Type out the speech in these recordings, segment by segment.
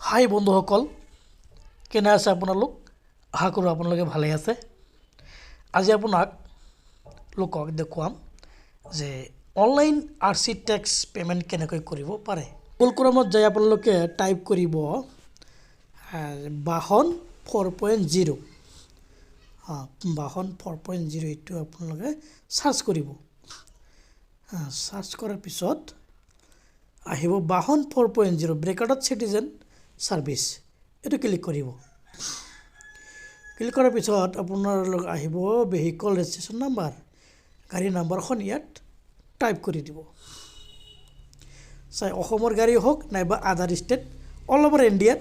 হাই বন্ধুসকল, কেনে আছে আপোনালোক? আশা কৰোঁ আপোনালোকে ভালে আছে। আজি আপোনালোকক দেখুৱাম যে অনলাইন আৰচি টেক্স পে'মেণ্ট কেনেকৈ কৰিব পাৰে। গুগল ক্ৰমত যাই আপোনালোকে টাইপ কৰিব বাহন 4.0। বাহন 4.0 এইটো আপোনালোকে চাৰ্চ কৰিব। চাৰ্চ কৰাৰ পিছত আহিব বাহন 4.0 ব্ৰেকেটত চিটিজেন সাৰ্ভিস, এইটো ক্লিক কৰিব। ক্লিক কৰাৰ পিছত আপোনালোক আহিব ভেহিকল ৰেজিষ্ট্ৰেশ্যন নাম্বাৰ, গাড়ী নাম্বাৰখন ইয়াত টাইপ কৰি দিব। চাই অসমৰ গাড়ী হওক নাইবা আদাৰ ষ্টেট, অল অভাৰ ইণ্ডিয়াত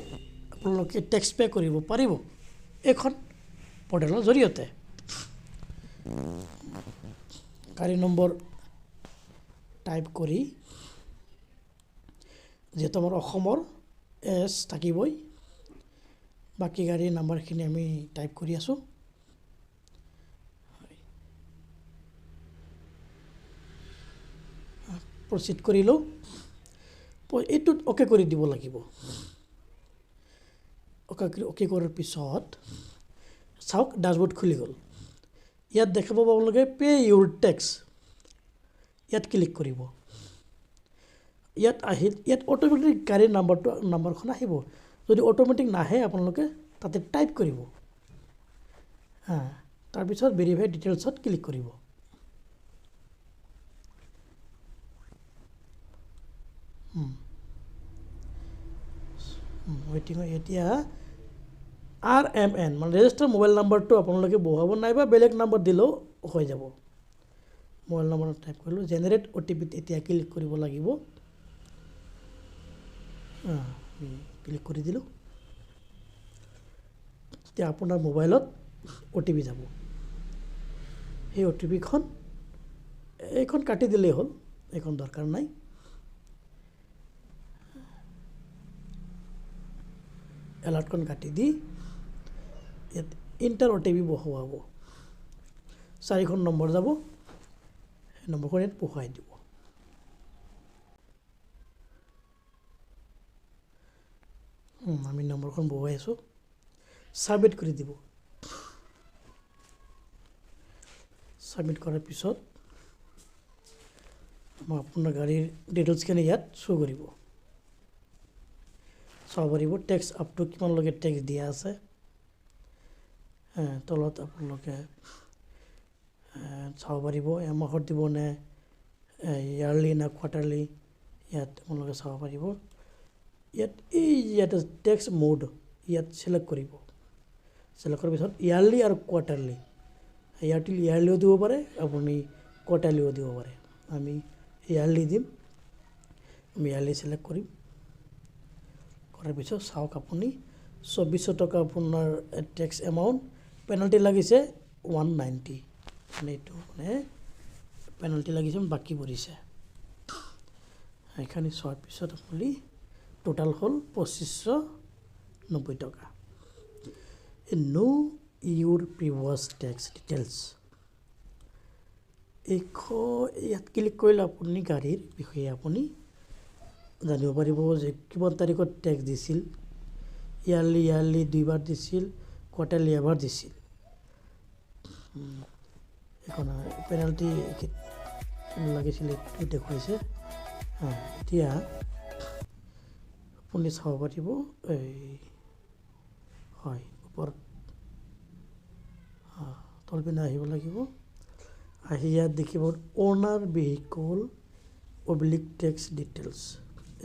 আপোনালোকে টেক্স পে' কৰিব পাৰিব এইখন পৰ্টেলৰ জৰিয়তে। গাড়ী নম্বৰ টাইপ কৰি, যিহেতু আমাৰ অসমৰ এছ থাকিবই, বাকী গাড়ীৰ নাম্বাৰখিনি আমি টাইপ কৰি আছোঁ। প্ৰচিড কৰিলোঁ, এইটোত অ'কে কৰি দিব লাগিব। অ'কে কৰাৰ পিছত চাওক ডাছবৰ্ড খুলি গ'ল। ইয়াত দেখাব আপোনালোকে পে ইউৰ টেক্স, ইয়াত ক্লিক কৰিব। ইয়াত অট'মেটিক গাড়ীৰ নাম্বাৰখন আহিব। যদি অট'মেটিক নাহে আপোনালোকে তাতে টাইপ কৰিব। তাৰপিছত ভেৰিফাই ডিটেইলছত ক্লিক কৰিব। ৱেইটিং এতিয়া RMN মানে ৰেজিষ্টাৰ মোবাইল নাম্বাৰটো আপোনালোকে বহুৱাব, নাইবা বেলেগ নাম্বাৰ দিলেও হৈ যাব। মোবাইল নম্বৰ টাইপ কৰিলোঁ, জেনেৰেট OTP এতিয়া ক্লিক কৰিব লাগিব। ক্লিক কৰি দিলোঁ। এতিয়া আপোনাৰ মোবাইলত OTP যাব। সেই OTPখন এইখন কাটি দিলেই হ'ল, এইখন দৰকাৰ নাই। এলাৰ্টখন কাটি দি ইয়াত ইণ্টাৰ OTP বহুৱাব। 4খন নম্বৰ যাব, সেই নম্বৰখন ইয়াত বহুৱাই দিব। আমি নম্বৰখন বহুৱাই আছোঁ, ছাবমিট কৰি দিব। ছাবমিট কৰাৰ পিছত আপোনাৰ গাড়ীৰ ডিটেইলছখিনি ইয়াত শ্ব' কৰিব। চাব পাৰিব টেক্স আপ টু কিমানলৈকে টেক্স দিয়া আছে। তলত আপোনালোকে চাব পাৰিব এমাহত দিব নে ইয়াৰলি নে কোৱাৰ্টাৰলি, ইয়াত আপোনালোকে চাব পাৰিব। ইয়াত টেক্স মোড ইয়াত চিলেক্ট কৰিব। চিলেক্ট কৰাৰ পিছত ইয়াৰলি আৰু কোৱাৰ্টাৰলি, ইয়াৰলিও দিব পাৰে, আপুনি কোৱাৰ্টাৰলিও দিব পাৰে। আমি ইয়াৰলি দিম, আমি ইয়াৰলি চিলেক্ট কৰিম। কৰাৰ পিছত চাওক আপুনি 2400 টকা আপোনাৰ টেক্স এমাউণ্ট, পেনাল্টি লাগিছে 190, মানে এইটো মানে পেনাল্টি লাগিছে, বাকী পৰিছে। সেইখিনি চোৱাৰ পিছত আপুনি টোটাল হ'ল 2590 টকা। নো ইউৰ প্ৰিভিয়াছ টেক্স ডিটেইলছ, ইয়াত ক্লিক কৰিলে আপুনি গাড়ীৰ বিষয়ে আপুনি জানিব পাৰিব যে কিমান তাৰিখত টেক্স দিছিল। ইয়াৰলি 2বাৰ দিছিল, কোৱাৰ্টাৰলি এবাৰ দিছিল। এখন পেনাল্টি লাগিছিলে এইটো দেখুৱাইছে। এতিয়া আপুনি চাব পাৰিব হয় ওপৰত তলপিনে আহিব লাগিব। আহি ইয়াত দেখিব অ'নাৰ ভেহিকল /টেক্স ডিটেইলছ,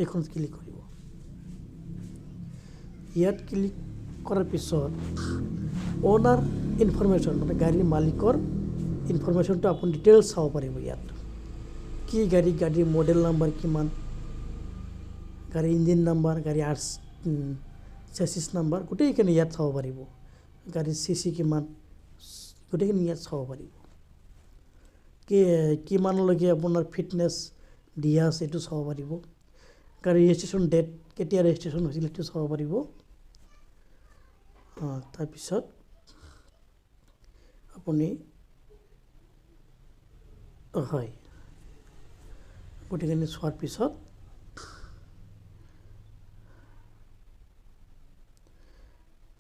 এইখন ক্লিক কৰিব। ইয়াত ক্লিক কৰাৰ পিছত অ'নাৰ ইনফৰমেশ্যন মানে গাড়ীৰ মালিকৰ ইনফৰমেশ্যনটো আপুনি ডিটেইলছ চাব পাৰিব। ইয়াত কি গাড়ীৰ মডেল নাম্বাৰ কিমান, গাড়ীৰ ইঞ্জিন নাম্বাৰ, গাড়ীৰ চেচিছ নাম্বাৰ, গোটেইখিনি ইয়াত চাব পাৰিব। গাড়ীৰ CC কিমান, গোটেইখিনি ইয়াত চাব পাৰিব। কিমানলৈকে আপোনাৰ ফিটনেছ দিয়া আছে এইটো চাব পাৰিব। গাড়ীৰ ৰেজিষ্ট্ৰেশ্যন ডেট, কেতিয়া ৰেজিষ্ট্ৰেশ্যন হৈছিল সেইটো চাব পাৰিব। তাৰপিছত আপুনি হয় গোটেইখিনি চোৱাৰ পিছত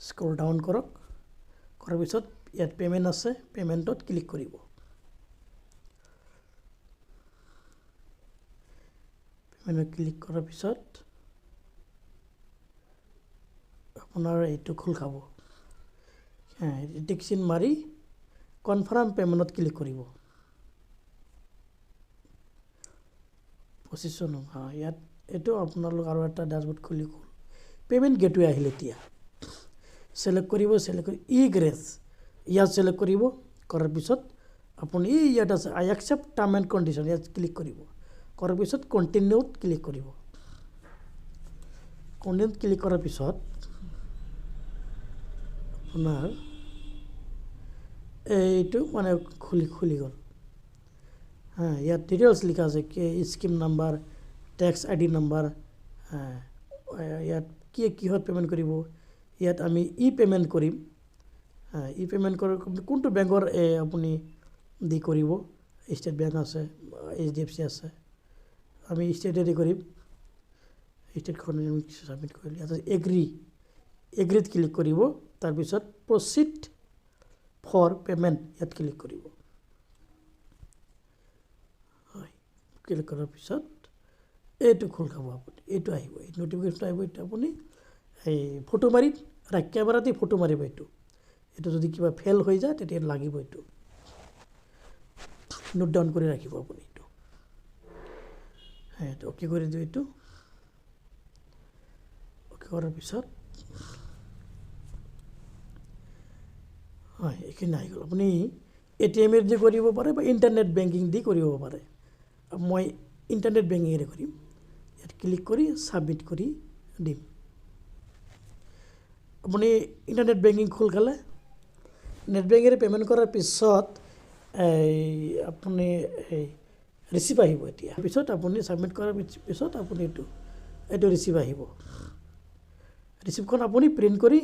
স্ক্ৰল ডাউন কৰক, কৰাৰ পিছত ইয়াত পে'মেণ্ট আছে, পে'মেণ্টত ক্লিক কৰিব। পে'মেণ্টত ক্লিক কৰাৰ পিছত আপোনাৰ এইটো খোল খাব। টিক চিন মাৰি কনফাৰ্ম পে'মেণ্টত ক্লিক কৰিব। পজিশ্যন ইয়াত এইটো আপোনালোক আৰু এটা ডেছবৰ্ড খুলি গ'ল। পে'মেণ্ট গেটৱে আহিল। এতিয়া ছিলেক্ট কৰিব, ছিলেক্ট কৰি গ্ৰেছ ইয়াত ছিলেক্ট কৰিব। কৰাৰ পিছত আপুনি ইয়াত আছে আই একচেপ্ট টাৰ্ম এণ্ড কণ্ডিশ্যন, ইয়াত ক্লিক কৰিব। কৰাৰ পিছত কণ্টিনিউত ক্লিক কৰিব। কণ্টিনিউত ক্লিক কৰাৰ পিছত আপোনাৰ এইটো মানে খুলি গ'ল। ইয়াত ডিটেইলছ লিখা আছে, স্কিম নাম্বাৰ, টেক্স আই ডি নাম্বাৰ, ইয়াত কিহত পে'মেণ্ট কৰিব। ইয়াত আমি পে'মেণ্ট কৰিম। পে'মেণ্ট কৰাৰ কোনটো বেংকৰ আপুনি দি কৰিব। ষ্টেট বেংক আছে, HDFC আছে, আমি ষ্টেটেদি কৰিম। ষ্টেটখন ছাবমিট কৰিলে ইয়াত এগ্ৰিত ক্লিক কৰিব। তাৰপিছত প্ৰচিড ফৰ পে'মেণ্ট ইয়াত ক্লিক কৰিব। ক্লিক কৰাৰ পিছত এইটো খোল খাব। আপুনি এইটো আহিব, এই নটিফিকেশ্যন আহিব। এইটো আপুনি এই ফটো মাৰি কেমেৰাতে ফটো মাৰিব। এইটো যদি কিবা ফেইল হৈ যায় তেতিয়া লাগিব। এইটো নোট ডাউন কৰি ৰাখিব আপুনি। এইটো অ'কে কৰি দিওঁ। এইটো অ'কে কৰাৰ পিছত এইখিনি আহি গ'ল। আপুনি ATM দি কৰিব পাৰে বা ইণ্টাৰনেট বেংকিং দি কৰিব পাৰে। মই ইণ্টাৰনেট বেংকিঙেৰে কৰিম। ইয়াত ক্লিক কৰি ছাবমিট কৰি দিম। আপুনি ইণ্টাৰনেট বেংকিং খোল খালে, নেট বেংকিঙেৰে পে'মেণ্ট কৰাৰ পিছত আপুনি ৰিচিপ্ট আহিব। এতিয়া পিছত আপুনি ছাবমিট কৰাৰ পিছত আপুনি এইটো ৰিচিপ্ট আহিব। ৰিচিপ্টখন আপুনি প্ৰিণ্ট কৰি